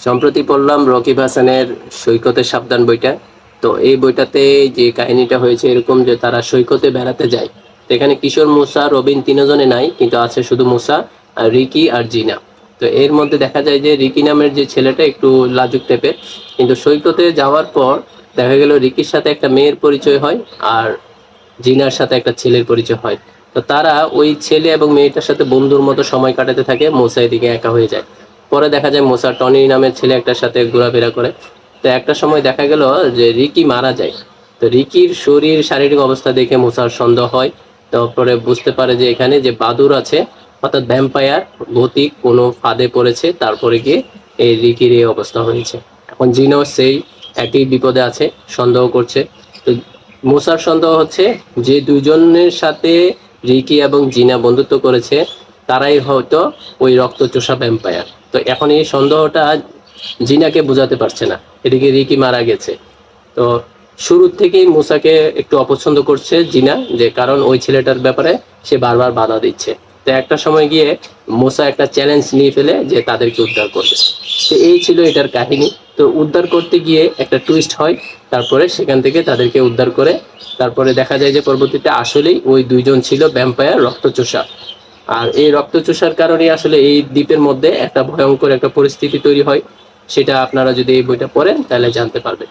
সম্প্রতি পড়লাম রকিব হাসানের সৈকতে সাবধান বইটা। তো এই বইটাতে যে কাহিনীটা হয়েছে এরকম যে তারা সৈকতে বেড়াতে যায়। তো এখানে কিশোর, মুসা, রবিন তিনজনে নাই, কিন্তু আছে শুধু মুসা আর রিকি আর জিনা। তো এর মধ্যে দেখা যায় যে রিকি নামের যে ছেলেটা একটু লাজুক টাইপের, কিন্তু সৈকতে যাওয়ার পর দেখা গেল রিকির সাথে একটা মেয়ের পরিচয় হয় আর জিনার সাথে একটা ছেলের পরিচয় হয়। তো তারা ওই ছেলে এবং মেয়েটার সাথে বন্ধুর মতো সময় কাটাতে থাকে, মুসা এদিকে একা হয়ে যায়। পরে দেখা যায় মুসা টনি নামের ছেলে একটার সাথে ঘোরাফেরা করে। তো একটা সময় দেখা গেল যে রিকি মারা যায়। তো রিকির শারীরিক অবস্থা দেখে মুসার সন্দেহ হয়। তারপরে বুঝতে পারে যে এখানে যে বাদুর আছে, অর্থাৎ ভ্যাম্পায়ার ভৌতিক কোনো ফাঁদে পড়েছে, তারপরে গিয়ে এই রিকির এই অবস্থা হয়েছে। এখন জিনও সেই একই বিপদে আছে, সন্দেহ করছে। তো মুসার সন্দেহ হচ্ছে যে দুজনের সাথে রিকি এবং জিনা বন্ধুত্ব করেছে তারাই হয়তো ওই রক্তচোষা ভ্যাম্পায়ার। তো এখন এই সন্দেহটা জিনাকে বোঝাতে পারছে না, এদিকে রিকি মারা গেছে। তো শুরুর থেকেই মুসাকে একটু অপছন্দ করছে জিনা, যে কারণ ওই ছেলেটার ব্যাপারে সে বারবার বাধা দিচ্ছে। তো একটা সময় গিয়ে মুসা একটা চ্যালেঞ্জ নিয়ে ফেলে যে তাদেরকে উদ্ধার করবে। তো এই ছিল এটার কাহিনী। তো উদ্ধার করতে গিয়ে একটা টুইস্ট হয়, তারপরে সেখান থেকে তাদেরকে উদ্ধার করে তারপরে দেখা যায় যে পরবর্তীতে আসলেই ওই দুইজন ছিল ভ্যাম্পায়ার রক্তচোষা। আর এই রক্তচোষার কারণে আসলে এই দ্বীপের মধ্যে একটা ভয়ঙ্কর একটা পরিস্থিতি তৈরি হয়। সেটা আপনারা যদি এই বইটা পড়েন তাহলে জানতে পারবেন।